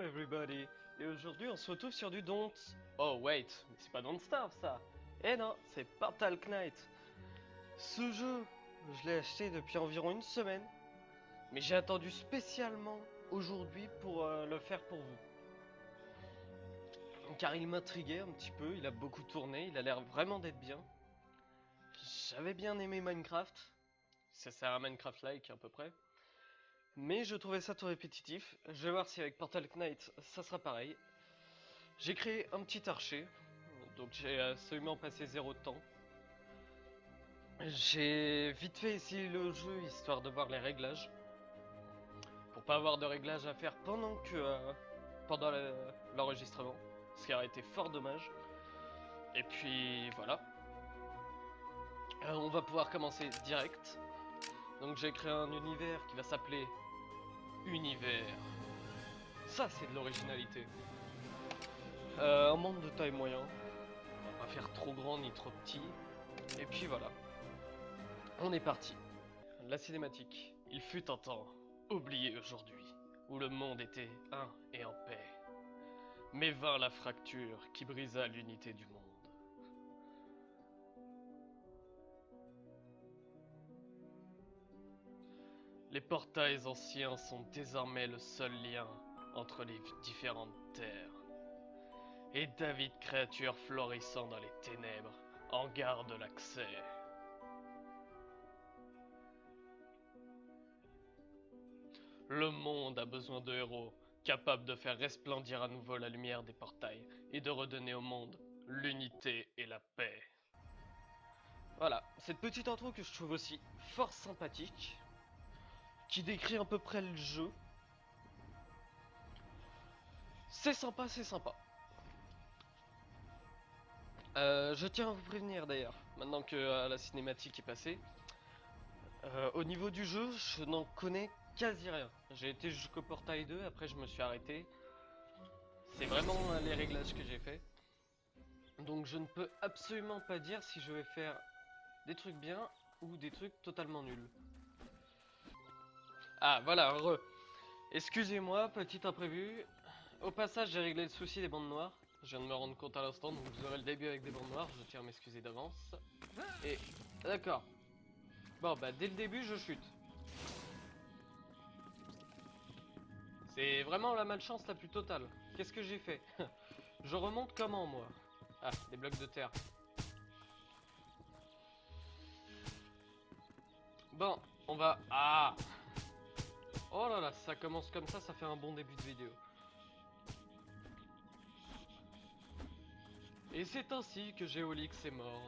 everybody, et aujourd'hui on se retrouve sur du Don't... Oh wait, mais c'est pas Don't Starve ça. Eh non, c'est Portal Knight. Ce jeu, je l'ai acheté depuis environ une semaine, mais j'ai attendu spécialement aujourd'hui pour le faire pour vous. Car il m'intriguait un petit peu, il a beaucoup tourné, il a l'air vraiment d'être bien. J'avais bien aimé Minecraft, c'est un Minecraft-like à peu près. Mais je trouvais ça trop répétitif. Je vais voir si avec Portal Knight ça sera pareil. J'ai créé un petit archer, donc j'ai absolument passé zéro temps. J'ai vite fait essayé le jeu histoire de voir les réglages. Pour pas avoir de réglages à faire pendant l'enregistrement. Ce qui aurait été fort dommage. Et puis voilà. On va pouvoir commencer direct. Donc j'ai créé un univers qui va s'appeler Univers. Ça c'est de l'originalité. Un monde de taille moyen. On va pas faire trop grand ni trop petit. Et puis voilà. On est parti. La cinématique. Il fut un temps, oublié aujourd'hui, où le monde était un et en paix. Mais vint la fracture qui brisa l'unité du monde. Les portails anciens sont désormais le seul lien entre les différentes terres. Et David, créature florissant dans les ténèbres, en garde l'accès. Le monde a besoin de héros, capables de faire resplendir à nouveau la lumière des portails et de redonner au monde l'unité et la paix. Voilà, cette petite intro que je trouve aussi fort sympathique, qui décrit à peu près le jeu. C'est sympa, c'est sympa. Je tiens à vous prévenir d'ailleurs, maintenant que la cinématique est passée. Au niveau du jeu, je n'en connais quasi rien. J'ai été jusqu'au Portail 2, après je me suis arrêté. C'est vraiment les réglages que j'ai fait. Donc je ne peux absolument pas dire si je vais faire des trucs bien ou des trucs totalement nuls. Ah voilà, excusez-moi, petit imprévu. Au passage, j'ai réglé le souci des bandes noires. Je viens de me rendre compte à l'instant, donc vous aurez le début avec des bandes noires. Je tiens à m'excuser d'avance. Et d'accord. Bon bah dès le début, je chute. C'est vraiment la malchance la plus totale. Qu'est-ce que j'ai fait? Je remonte comment moi? Ah, des blocs de terre. Bon, on va... Ah! Oh là là, ça commence comme ça fait un bon début de vidéo. Et c'est ainsi que Géolix est mort.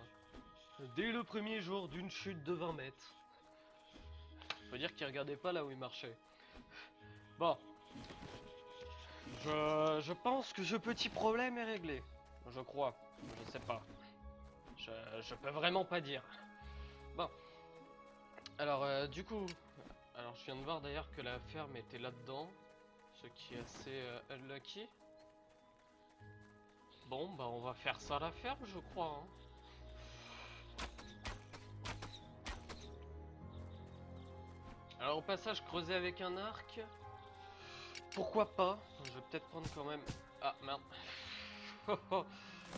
Dès le premier jour d'une chute de 20 mètres. Faut dire qu'il regardait pas là où il marchait. Bon. Je pense que ce petit problème est réglé. Je crois. Je sais pas. Je peux vraiment pas dire. Bon. Alors, du coup... Alors, je viens de voir d'ailleurs que la ferme était là-dedans. Ce qui est assez unlucky. Bon, bah on va faire ça à la ferme, je crois. Hein. Alors, au passage, creuser avec un arc... Pourquoi pas? Je vais peut-être prendre quand même... Ah, merde.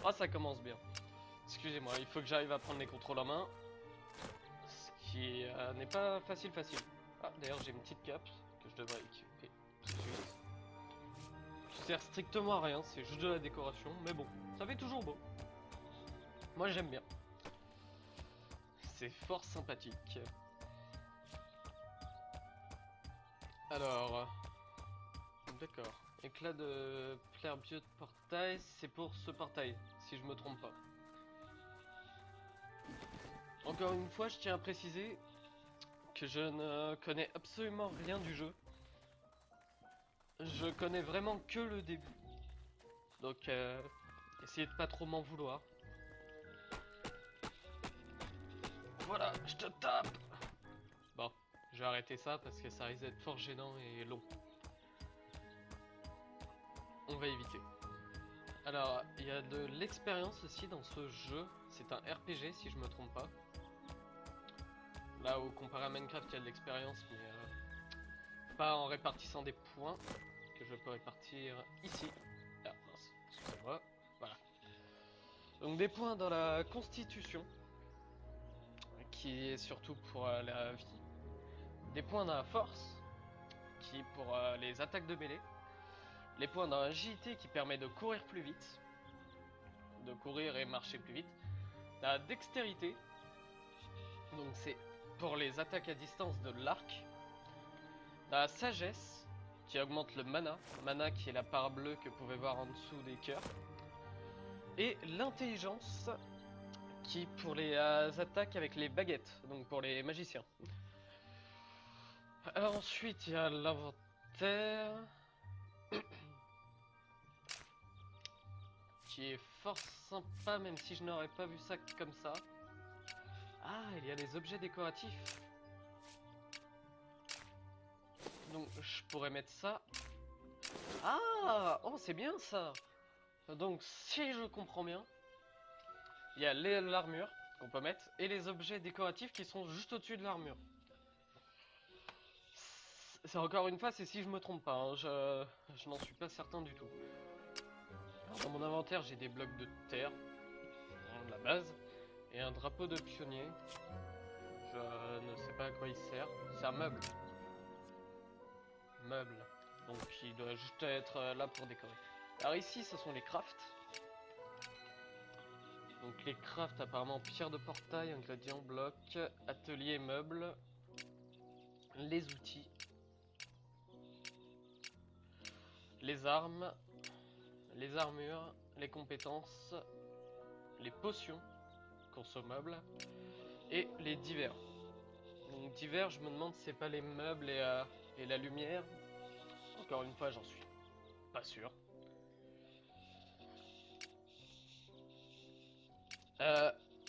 Ah, ça commence bien. Excusez-moi, il faut que j'arrive à prendre les contrôles en main. Ce qui n'est pas facile. Ah, d'ailleurs, j'ai une petite cape que je devrais équiper tout de suite. Qui sert strictement à rien, c'est juste de la décoration. Mais bon, ça fait toujours beau. Moi, j'aime bien. C'est fort sympathique. Alors... D'accord. Éclat de Plairbieux de portail, c'est pour ce portail, si je me trompe pas. Encore une fois, je tiens à préciser que je ne connais absolument rien du jeu. Je connais vraiment que le début. Donc, essayez de pas trop m'en vouloir. Voilà, je te tape! Bon, je vais arrêter ça parce que ça risque d'être fort gênant et long. On va éviter. Alors, il y a de l'expérience aussi dans ce jeu. C'est un RPG si je me trompe pas. Là où comparé à Minecraft, il y a de l'expérience, mais pas en répartissant des points. que je peux répartir ici. Ah, mince, excusez-moi. Voilà. Donc des points dans la constitution, qui est surtout pour la vie. Des points dans la force, qui est pour les attaques de mêlée. Les points dans agilité qui permet de courir plus vite. De courir et marcher plus vite. La dextérité, donc c'est pour les attaques à distance de l'arc. La sagesse, qui augmente le mana. Mana qui est la barre bleue que vous pouvez voir en dessous des cœurs. Et l'intelligence, qui pour les attaques avec les baguettes, donc pour les magiciens. Alors ensuite il y a l'inventaire, qui est fort sympa même si je n'aurais pas vu ça comme ça. Ah, il y a les objets décoratifs. Donc je pourrais mettre ça. Ah, oh c'est bien ça. Donc si je comprends bien, il y a l'armure qu'on peut mettre et les objets décoratifs qui sont juste au-dessus de l'armure. C'est encore une fois, c'est si je me trompe pas, hein, je n'en suis pas certain du tout. Alors, dans mon inventaire, j'ai des blocs de terre, la base, et un drapeau de pionnier. Je ne sais pas à quoi il sert. C'est un meuble. Meuble. Donc il doit juste être là pour décorer. Alors ici, ce sont les crafts. Donc les crafts, apparemment, pierre de portail, ingrédients, blocs, atelier, meubles, les outils, les armes, les armures, les compétences, les potions consommables et les divers. Donc divers, je me demande si c'est pas les meubles et la lumière. Encore une fois, j'en suis pas sûr.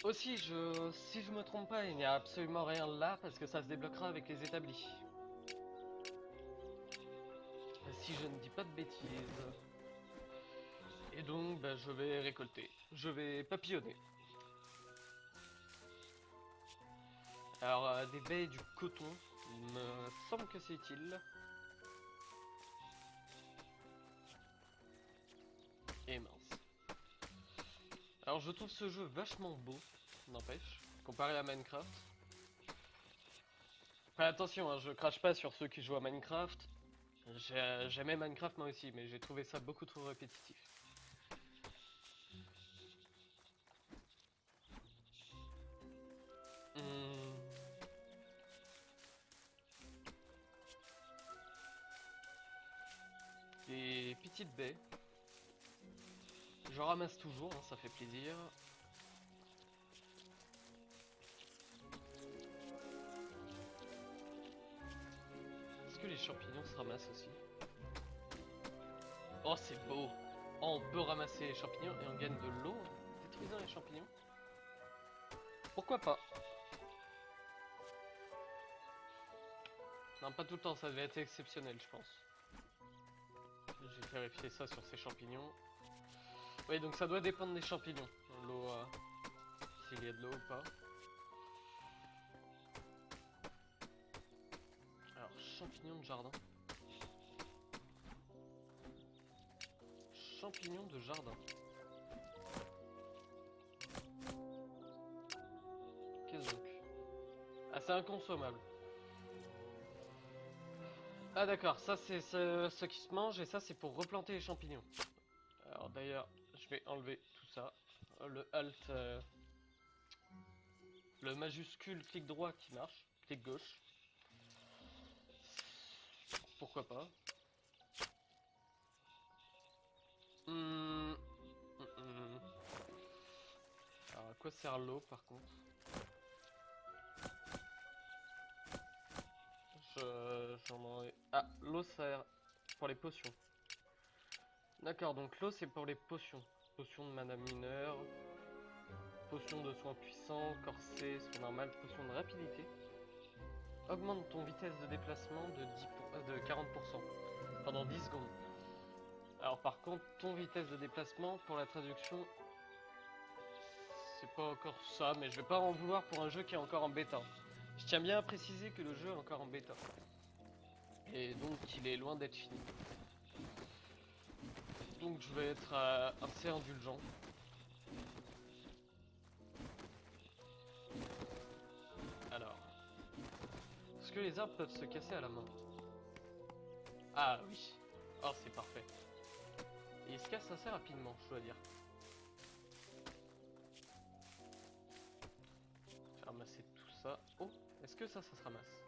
Aussi, si je me trompe pas, il n'y a absolument rien là parce que ça se débloquera avec les établis. Si je ne dis pas de bêtises. Et donc, bah, je vais récolter. Je vais papillonner. Alors, des baies et du coton, il me semble que c'est utile. Et mince. Alors, je trouve ce jeu vachement beau, n'empêche, comparé à Minecraft. Enfin, attention, hein, je crache pas sur ceux qui jouent à Minecraft. J'aimais Minecraft moi aussi, mais j'ai trouvé ça beaucoup trop répétitif. Des petites baies. J'en ramasse toujours, hein, ça fait plaisir. Est-ce que les champignons se ramassent aussi? Oh, c'est beau! Oh, on peut ramasser les champignons et on gagne de l'eau en détruisant les champignons. Pourquoi pas? Non, pas tout le temps, ça devait être exceptionnel, je pense. J'ai vérifié ça sur ces champignons. Oui, donc ça doit dépendre des champignons. L'eau, s'il y a de l'eau ou pas. Alors, champignons de jardin. Champignons de jardin. Qu'est-ce donc? Ah, c'est inconsommable. Ah d'accord, ça c'est ce qui se mange et ça c'est pour replanter les champignons. Alors d'ailleurs, je vais enlever tout ça. Le Alt, le majuscule clic droit qui marche, clic gauche. Pourquoi pas. Alors à quoi sert l'eau par contre? Ah, l'eau sert pour les potions. D'accord, donc l'eau c'est pour les potions. Potion de mana mineur, potion de soins puissants, corset, soin normal, potion de rapidité. Augmente ton vitesse de déplacement de 40% pendant 10 secondes. Alors par contre, ton vitesse de déplacement, pour la traduction, c'est pas encore ça, mais je vais pas en vouloir pour un jeu qui est encore en bêta. Je tiens bien à préciser que le jeu est encore en bêta. Et donc il est loin d'être fini. Donc je vais être assez indulgent. Alors, est-ce que les arbres peuvent se casser à la main? Ah oui. Oh, c'est parfait. Et il se casse assez rapidement, je dois dire. Je vais ramasser tout ça. Oh, est-ce que ça se ramasse?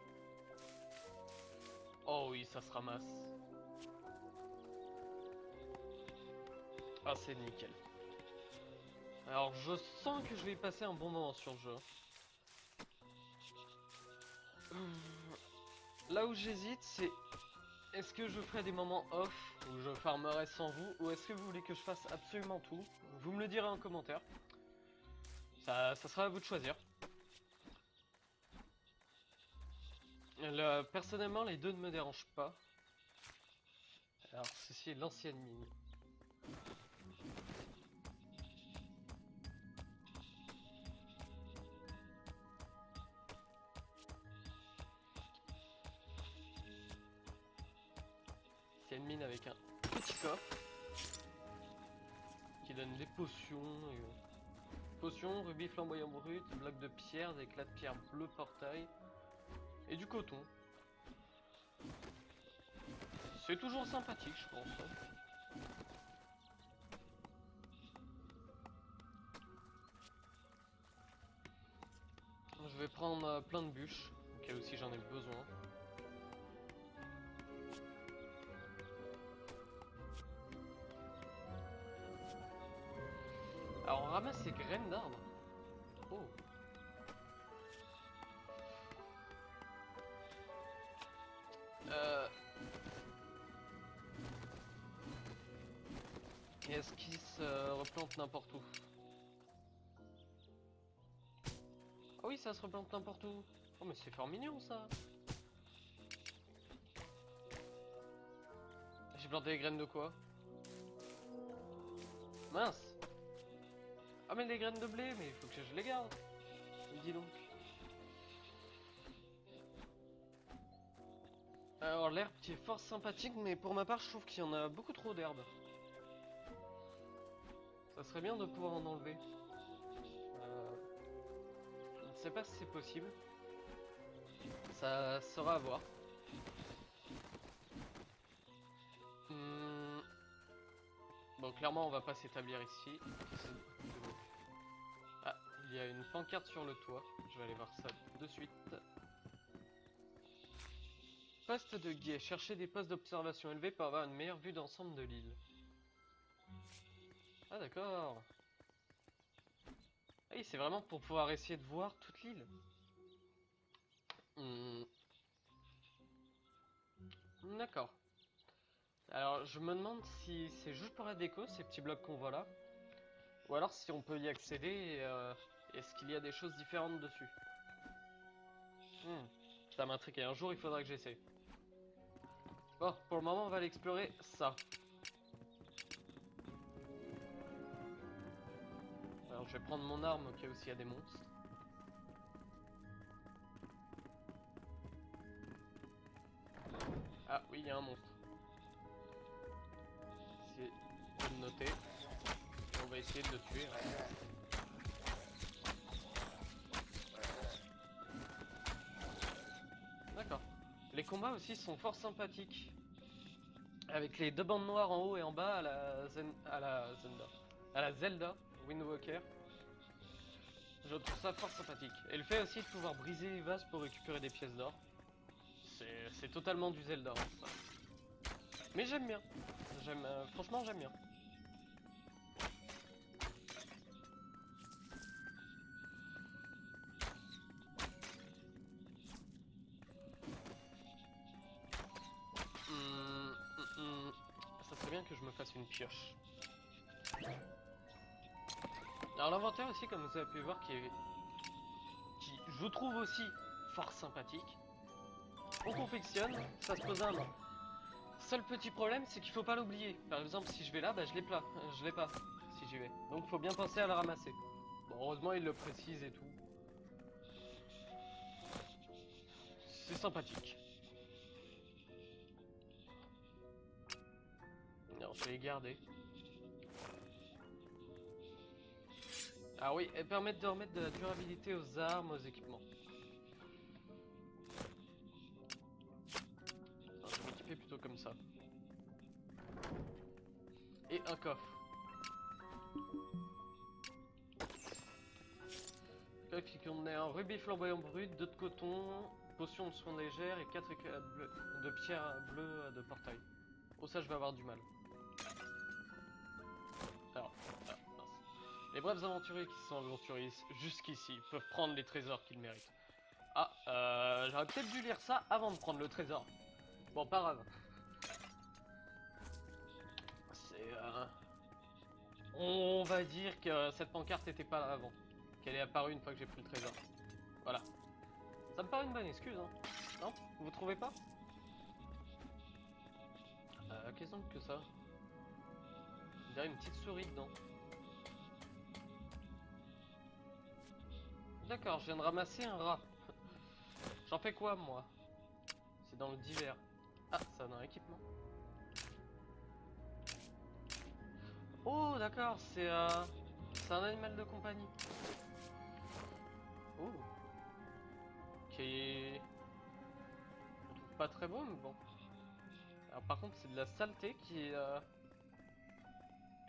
Oh oui, ça se ramasse. Ah, c'est nickel. Alors, je sens que je vais y passer un bon moment sur le jeu. Là où j'hésite, c'est est-ce que je ferai des moments off où je farmerai sans vous, ou est-ce que vous voulez que je fasse absolument tout? Vous me le direz en commentaire. Ça sera à vous de choisir. Personnellement, les deux ne me dérangent pas. Alors, ceci est l'ancienne mine. C'est une mine avec un petit coffre qui donne des potions. Potions, rubis flamboyant brut, bloc de pierre, des éclats de pierre bleu portail et du coton. C'est toujours sympathique, je pense. Je vais prendre plein de bûches, au cas où si j'en ai besoin. Alors on ramasse ces graines d'arbres. Oh. Et est-ce qu'ils se replantent n'importe où? Ah oui, ça se replante n'importe où. Oh mais c'est fort mignon ça. J'ai planté les graines de quoi? Mince. Ah mais les graines de blé, mais il faut que je les garde. Dis donc. Alors l'herbe qui est fort sympathique, mais pour ma part je trouve qu'il y en a beaucoup trop d'herbe. Ça serait bien de pouvoir en enlever. Je ne sais pas si c'est possible. Ça sera à voir. Bon, clairement, on va pas s'établir ici. Ah, il y a une pancarte sur le toit. Je vais aller voir ça de suite. Poste de guet. Chercher des postes d'observation élevés pour avoir une meilleure vue d'ensemble de l'île. Ah, d'accord. Ah oui, c'est vraiment pour pouvoir essayer de voir toute l'île. D'accord. Alors, je me demande si c'est juste pour la déco, ces petits blocs qu'on voit là. Ou alors si on peut y accéder et est-ce qu'il y a des choses différentes dessus. Ça m'intrigue et un jour il faudra que j'essaie. Bon, pour le moment on va aller explorer ça. Alors je vais prendre mon arme au cas où s'il y a des monstres. Ah oui, il y a un monstre. C'est de le noter. Et on va essayer de le tuer. D'accord. Les combats aussi sont fort sympathiques. Avec les deux bandes noires en haut et en bas à la Zelda, Wind Walker. Je trouve ça fort sympathique. Et le fait aussi de pouvoir briser les vases pour récupérer des pièces d'or. C'est totalement du Zelda, hein, ça. Mais j'aime bien. Franchement, j'aime bien. Ça serait bien que je me fasse une pioche. Alors l'inventaire aussi, comme vous avez pu voir, qui je trouve aussi fort sympathique. On confectionne, ça se pose à un an. Seul petit problème, c'est qu'il faut pas l'oublier. Par exemple, si je vais là, bah je l'ai pas si j'y vais. Donc faut bien penser à le ramasser. Bon, heureusement il le précise et tout. C'est sympathique. Alors je vais les garder. Ah oui, elles permettent de remettre de la durabilité aux armes, aux équipements. Alors, je vais m'équiper plutôt comme ça. Et un coffre. Coffre qui contenait un rubis flamboyant brut, 2 de coton, potion de soins légère et 4 de pierre bleue de portail. Oh ça je vais avoir du mal. Alors, mince. Les braves aventuriers qui sont aventurés jusqu'ici peuvent prendre les trésors qu'ils méritent. Ah, j'aurais peut-être dû lire ça avant de prendre le trésor. Bon, pas grave. C'est... On va dire que cette pancarte n'était pas là avant. Qu'elle est apparue une fois que j'ai pris le trésor. Voilà. Ça me paraît une bonne excuse, hein. Non? Vous trouvez pas? Qu'est-ce que ça? On dirait une petite souris dedans. D'accord, je viens de ramasser un rat. J'en fais quoi, moi? C'est dans le divers. Ah, ça a un équipement. Oh, d'accord, c'est un animal de compagnie. Oh. Qui est... Je trouve pas très beau, mais bon. Alors par contre, c'est de la saleté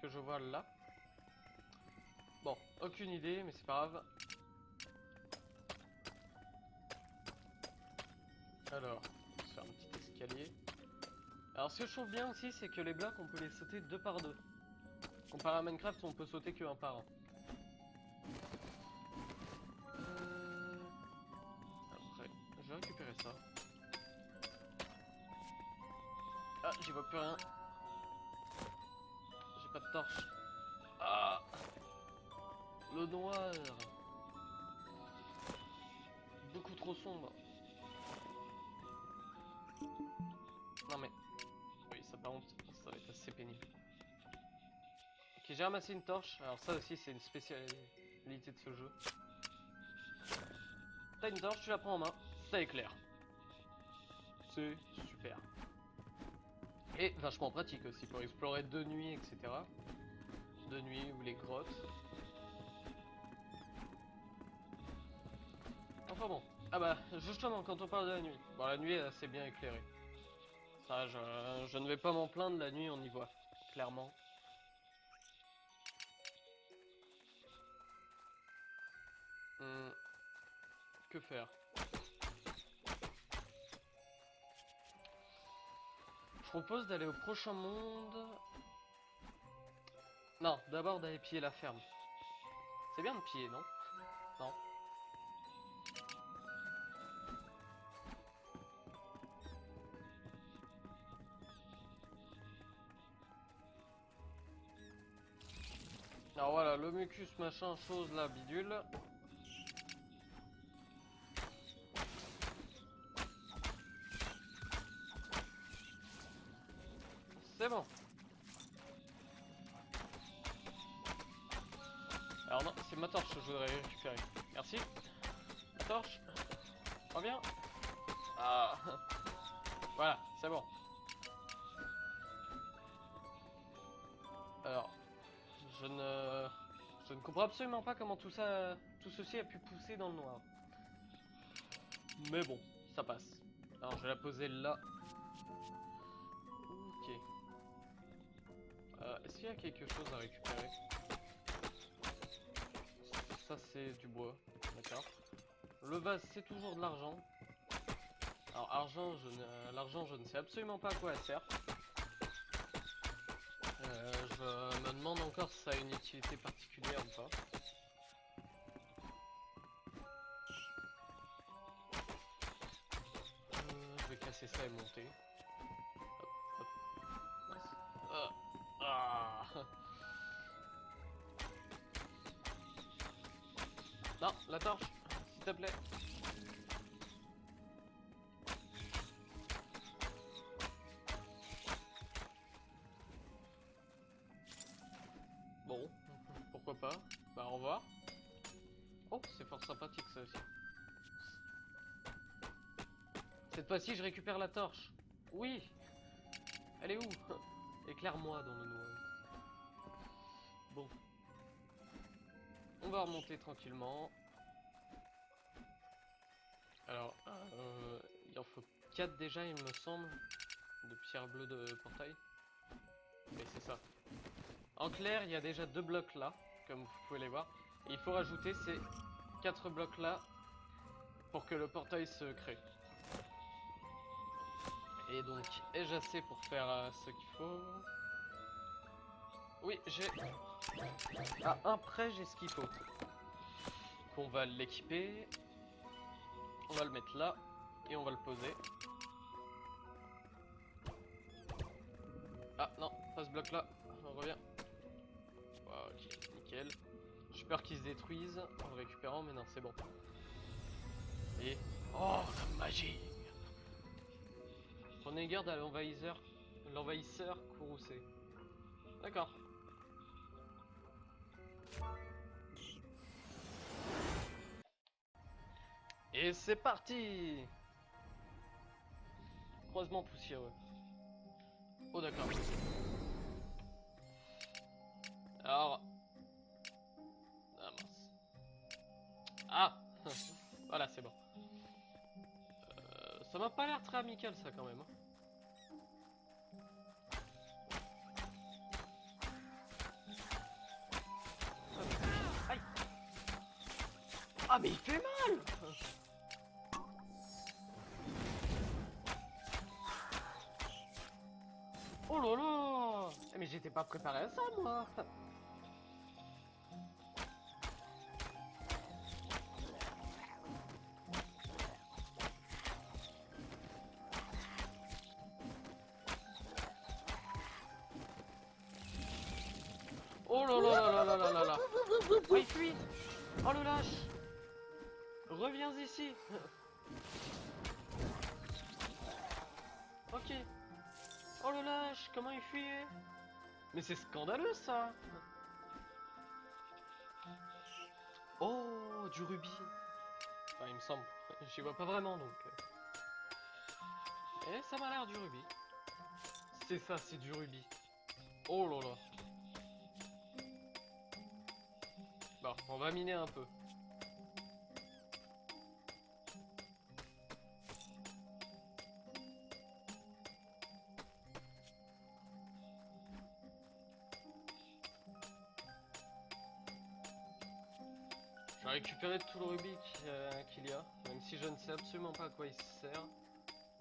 que je vois là. Bon, aucune idée, mais c'est pas grave. Alors, on va se faire un petit escalier. Alors ce que je trouve bien aussi, c'est que les blocs, on peut les sauter 2 par 2. Comparé à Minecraft, on peut sauter que 1 par 1. Après, je vais récupérer ça. Ah, j'y vois plus rien. J'ai pas de torche. Ah, le noir. Beaucoup trop sombre. Non mais, oui, ça par contre, ça va être assez pénible. Ok, j'ai ramassé une torche. Alors ça aussi, c'est une spécialité de ce jeu. T'as une torche, tu la prends en main, ça éclaire. C'est super. Et vachement pratique aussi pour explorer de nuit, etc. De nuit ou les grottes. Enfin bon. Ah bah, justement, quand on parle de la nuit. Bon, la nuit est assez bien éclairée. Ça, je ne vais pas m'en plaindre, la nuit on y voit. Clairement. Que faire? Je propose d'aller au prochain monde. Non, d'abord d'aller piller la ferme. C'est bien de piller, non? Non. Alors voilà, le mucus machin chose là, bidule. C'est bon. Alors non, c'est ma torche que je voudrais récupérer. Merci. La torche. Reviens. Ah. Voilà, c'est bon. Alors, je ne comprends absolument pas comment tout ceci a pu pousser dans le noir. Mais bon, ça passe. Alors, je vais la poser là. Ok. Est-ce qu'il y a quelque chose à récupérer? Ça, c'est du bois. D'accord. Le vase, c'est toujours de l'argent. Alors, l'argent, je ne sais absolument pas à quoi elle sert. Je me demande encore si ça a une utilité particulière ou pas. Je vais casser ça et monter. Hop, hop. Nice. Ah. Non, la torche, s'il te plaît. Bon, pourquoi pas. Bah au revoir. Oh, c'est fort sympathique ça aussi. Cette fois-ci, je récupère la torche. Oui. Elle est où? Éclaire-moi dans le noir. Bon. On va remonter tranquillement. Alors, il en faut 4 déjà, il me semble, de pierre bleue de portail. Et c'est ça. En clair, il y a déjà 2 blocs là, comme vous pouvez les voir. Et il faut rajouter ces 4 blocs là pour que le portail se crée. Et donc, ai-je assez pour faire ce qu'il faut? Oui, j'ai... À un près, j'ai ce qu'il faut. On va l'équiper. On va le mettre là. Et on va le poser. Ah non, pas ce bloc là. On revient. Wow, ok, nickel. J'ai peur qu'il se détruise en le récupérant, mais non, c'est bon. Et... Oh, la magie! Prenez garde à l'envahisseur courroucé. D'accord. Et c'est parti! Croisement poussiéreux. Oh d'accord. Alors... Ah mince. Ah! Voilà, c'est bon. Ça m'a pas l'air très amical ça quand même. Hein. Aïe! Ah mais il fait mal! Oh là là! Mais j'étais pas préparé à ça moi! Oh là là là là là là là! Oh il fuit! Oh le lâche! Reviens ici! Ok. Oh le lâche! Comment il fuit? Mais c'est scandaleux ça! Oh, du rubis! Enfin, il me semble. J'y vois pas vraiment donc. Et ça m'a l'air du rubis. C'est ça, c'est du rubis. Oh là là. Bon, on va miner un peu. Je vais récupérer tout le rubis qu'il y a, même si je ne sais absolument pas à quoi il sert.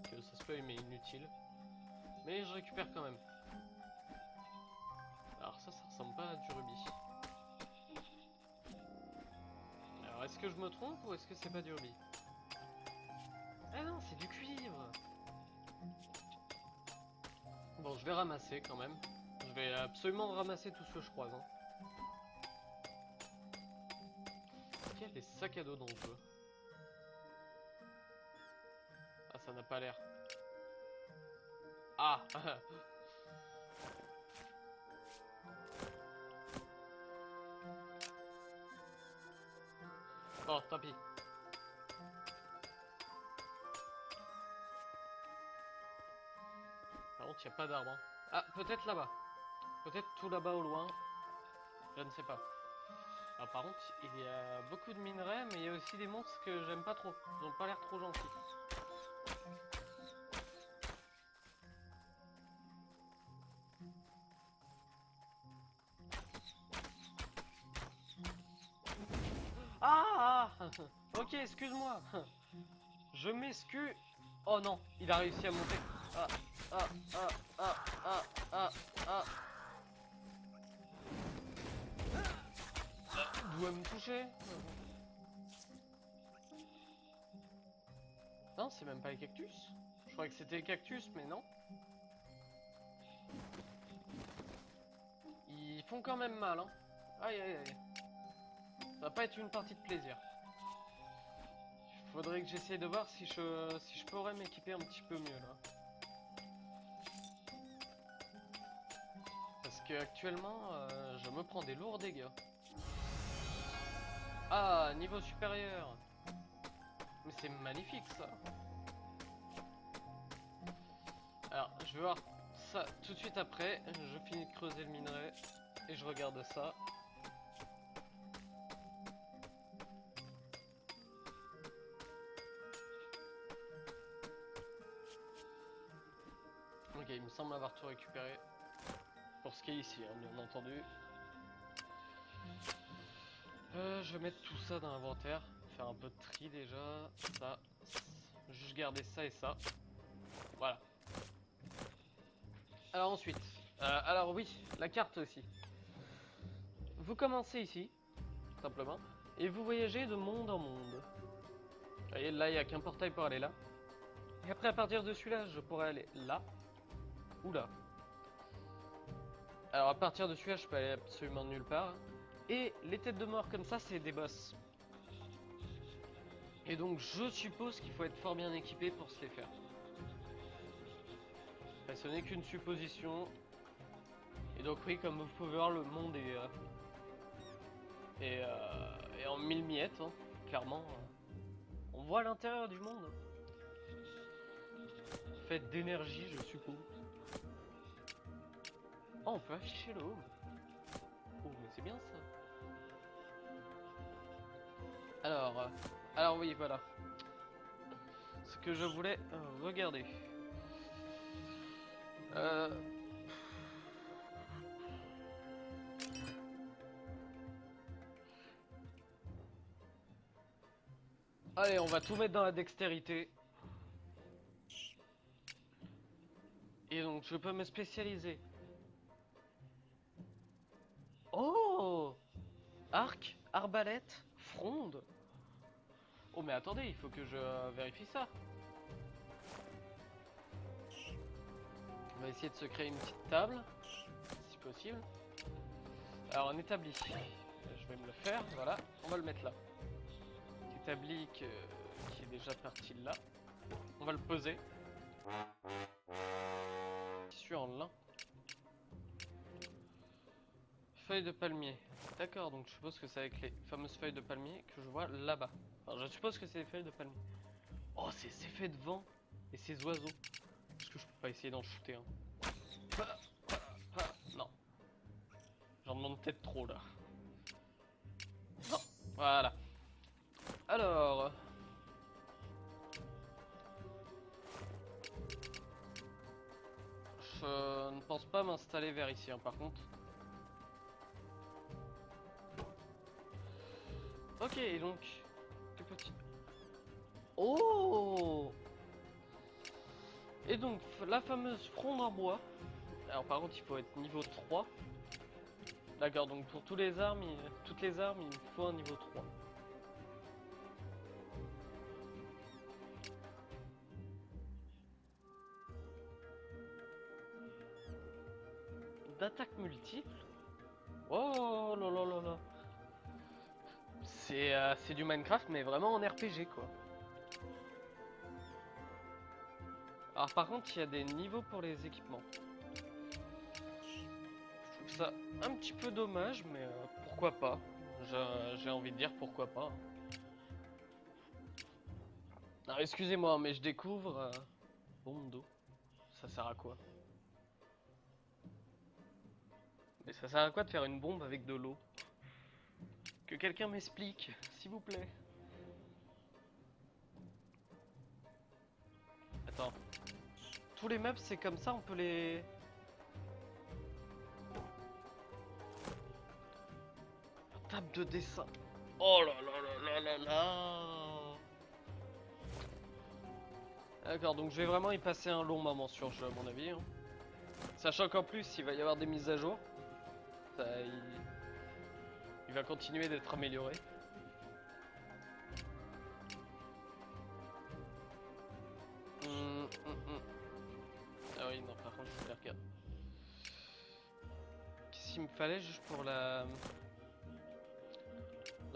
Que ça se peut, il m'est inutile. Mais je récupère quand même. Alors ça ressemble pas à du rubis. Alors est-ce que je me trompe ou est-ce que c'est pas du rubis? Ah non, c'est du cuivre. Bon, je vais ramasser quand même. Je vais absolument ramasser tout ce que je croise. Hein. Est-ce qu'il y a des sacs à dos dans le jeu? Ah, ça n'a pas l'air. Ah Bon, tant pis. Par contre, il n'y a pas d'arbre. Hein. Ah, peut-être là-bas. Peut-être tout là-bas au loin. Je ne sais pas. Alors, par contre, il y a beaucoup de minerais, mais il y a aussi des monstres que j'aime pas trop. Ils n'ont pas l'air trop gentils. Ah, ah ok, excuse-moi. Je m'excuse. Oh non, il a réussi à monter. Ah, ah, ah, ah, ah, ah, ah. D'où elle me toucher? Non, c'est même pas les cactus. Je croyais que c'était les cactus, mais non. Ils font quand même mal, hein. Aïe, aïe, aïe. Ça va pas être une partie de plaisir. Faudrait que j'essaye de voir si je pourrais m'équiper un petit peu mieux, là. Parce que actuellement, je me prends des lourds dégâts. Ah, niveau supérieur. Mais c'est magnifique, ça. Alors, je vais voir ça tout de suite après. Je finis de creuser le minerai et je regarde ça. il me semble avoir tout récupéré. Pour ce qui est ici, hein, bien entendu. Je vais mettre tout ça dans l'inventaire. Faire un peu de tri déjà. Ça. Juste garder ça et ça. Voilà. Alors ensuite. Alors oui, la carte aussi. Vous commencez ici. Simplement. Et vous voyagez de monde en monde. Vous voyez, là, il n'y a qu'un portail pour aller là. Et après, à partir de celui-là, je pourrais aller là. Ou là. Alors, à partir de celui-là, je peux aller absolument nulle part. Et les têtes de mort comme ça, c'est des boss. Et donc, je suppose qu'il faut être fort bien équipé pour se les faire. Enfin, ce n'est qu'une supposition. Et donc, oui, comme vous pouvez voir, le monde est en mille miettes, hein, clairement. On voit l'intérieur du monde. Fait d'énergie, je suppose. Oh, on peut afficher le home. Oh, mais c'est bien ça. Alors oui, voilà. Ce que je voulais regarder. Allez, on va tout mettre dans la dextérité. Et donc, je peux me spécialiser. Oh! Arc, arbalète, fronde. Oh, mais attendez, il faut que je vérifie ça. On va essayer de se créer une petite table, si possible. Alors, un établi. Je vais me le faire, voilà. On va le mettre là. Établi qui est déjà parti là. On va le poser. Tissu en lin. Feuilles de palmier. D'accord, donc je suppose que c'est avec les fameuses feuilles de palmier que je vois là-bas. Alors je suppose que c'est des feuilles de palmier. Oh, ces effets de vent et ces oiseaux. Est-ce que je peux pas essayer d'en shooter un? Non. J'en demande peut-être trop là. Non. Voilà. Alors. Je ne pense pas m'installer vers ici, hein, par contre. Ok, donc, tout petit. Oh! Et donc, la fameuse fronde en bois. Alors par contre, il faut être niveau 3. D'accord, donc pour toutes les armes, il me faut un niveau 3. D'attaque multiple? Oh là là là là. C'est du Minecraft, mais vraiment en RPG, quoi. Alors par contre, il y a des niveaux pour les équipements. Je trouve ça un petit peu dommage, mais pourquoi pas. J'ai envie de dire pourquoi pas. Alors excusez-moi, mais je découvre... bombe d'eau. Ça sert à quoi? Mais ça sert à quoi de faire une bombe avec de l'eau? Que quelqu'un m'explique, s'il vous plaît. Attends. Tous les meubles, c'est comme ça, on peut les... Table de dessin. Oh là là là là là là. D'accord, donc je vais vraiment y passer un long moment sur le jeu, à mon avis. Hein. Sachant qu'en plus, il va y avoir des mises à jour. Ça, il va continuer d'être amélioré. Ah oui, non, par contre, je vais regarder. Qu'est-ce qu'il me fallait juste pour la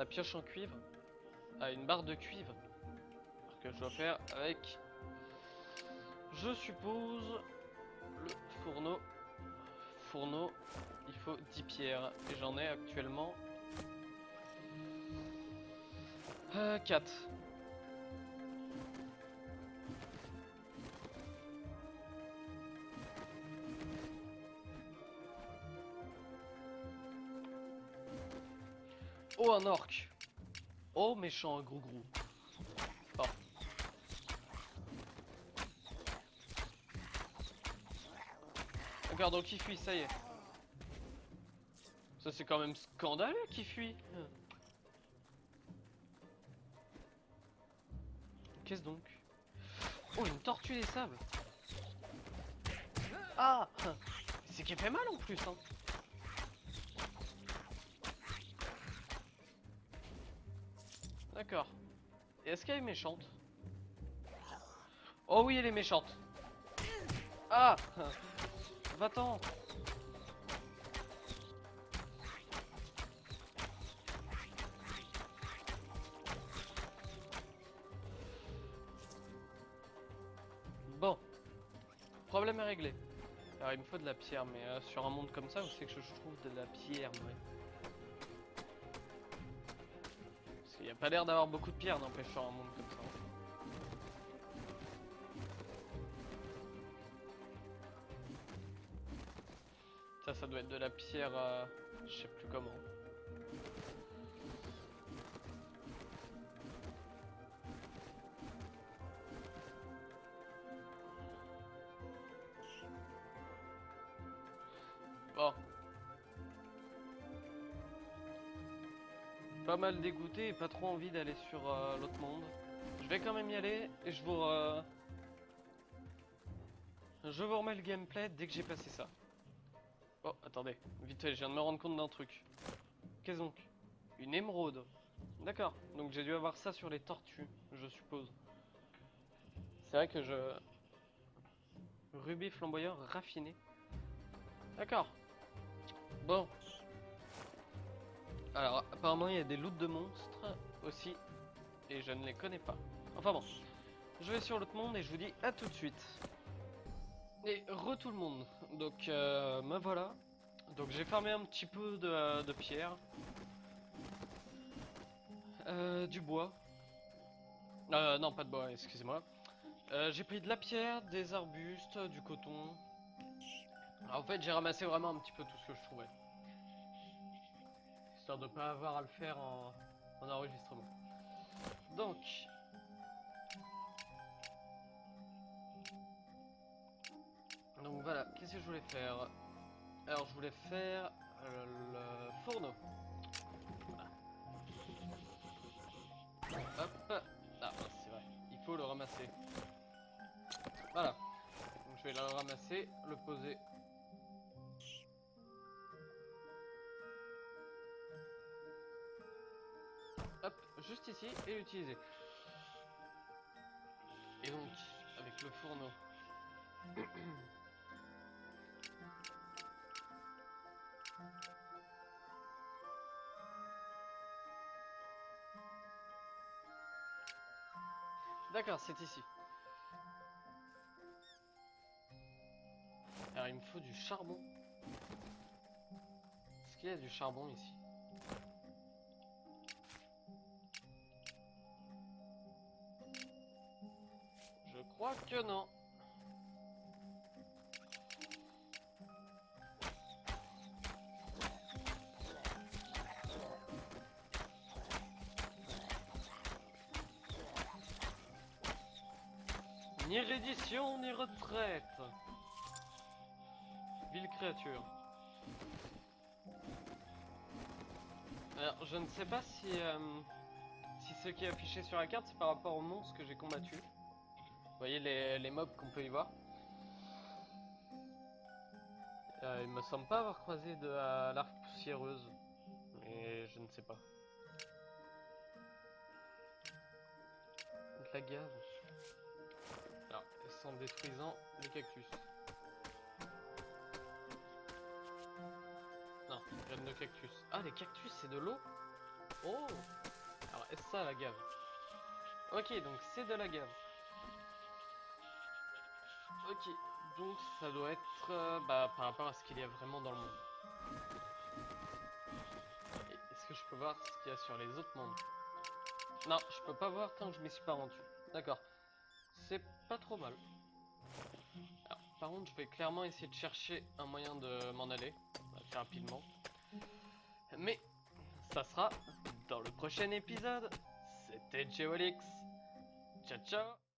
pioche en cuivre? Ah, une barre de cuivre. Alors que je dois faire avec, je suppose, le fourneau. Fourneau, il faut 10 pierres. Et j'en ai actuellement 4. Oh, un orc. Oh, méchant, gros gros. Oh. D'accord, donc il fuit, ça y est. Ça c'est quand même scandaleux qu'il fuit. Qu'est-ce donc? Oh, une tortue des sables. Ah, c'est qui fait mal en plus, hein. D'accord. Et est-ce qu'elle est méchante? Oh oui, elle est méchante. Ah, va-t'en. Bon, problème est réglé. Alors il me faut de la pierre, mais sur un monde comme ça, où c'est que je trouve de la pierre, ouais. Parce qu'il n'y a pas l'air d'avoir beaucoup de pierre, n'empêche, sur un monde comme ça. Ça doit être de la pierre, je sais plus comment. Bon. Pas mal dégoûté et pas trop envie d'aller sur l'autre monde. Je vais quand même y aller et je vous remets le gameplay dès que j'ai passé ça. Oh, attendez, vite fait, je viens de me rendre compte d'un truc. Qu'est-ce donc? Une émeraude. D'accord, donc j'ai dû avoir ça sur les tortues, je suppose. C'est vrai que je... Rubis flamboyant raffiné. D'accord. Bon. Alors, apparemment, il y a des loots de monstres aussi. Et je ne les connais pas. Enfin bon. Je vais sur l'autre monde et je vous dis à tout de suite. Et tout le monde. Donc, me voilà. Donc, j'ai farmé un petit peu de pierre. Du bois. Non, pas de bois, excusez-moi. J'ai pris de la pierre, des arbustes, du coton. En fait, j'ai ramassé vraiment un petit peu tout ce que je trouvais. Histoire de pas avoir à le faire en enregistrement. Donc... Donc voilà, qu'est-ce que je voulais faire? Alors je voulais faire le fourneau. Voilà. Hop. Ah c'est vrai, il faut le ramasser. Voilà. Donc je vais le ramasser, le poser. Hop, juste ici et l'utiliser. Et donc, avec le fourneau. D'accord, c'est ici. Alors il me faut du charbon. Est-ce qu'il y a du charbon ici? Je crois que non. Ni reddition, ni retraite. Ville créature. Alors, je ne sais pas si ce qui est affiché sur la carte, c'est par rapport aux monstres que j'ai combattus. Vous voyez les mobs qu'on peut y voir. Il me semble pas avoir croisé de larve poussiéreuse. Mais je ne sais pas. De la gave. Alors, en détruisant les cactus. Non, graines de cactus. Ah, les cactus, c'est de l'eau? Oh! Alors, est-ce ça la gave? Ok, donc c'est de la gave. Ok, donc ça doit être par rapport à ce qu'il y a vraiment dans le monde. Est-ce que je peux voir ce qu'il y a sur les autres mondes? Non, je peux pas voir tant que je m'y suis pas rendu. D'accord. C'est pas trop mal. Alors, par contre, je vais clairement essayer de chercher un moyen de m'en aller assez rapidement. Mais ça sera dans le prochain épisode. C'était Geolix. Ciao ciao.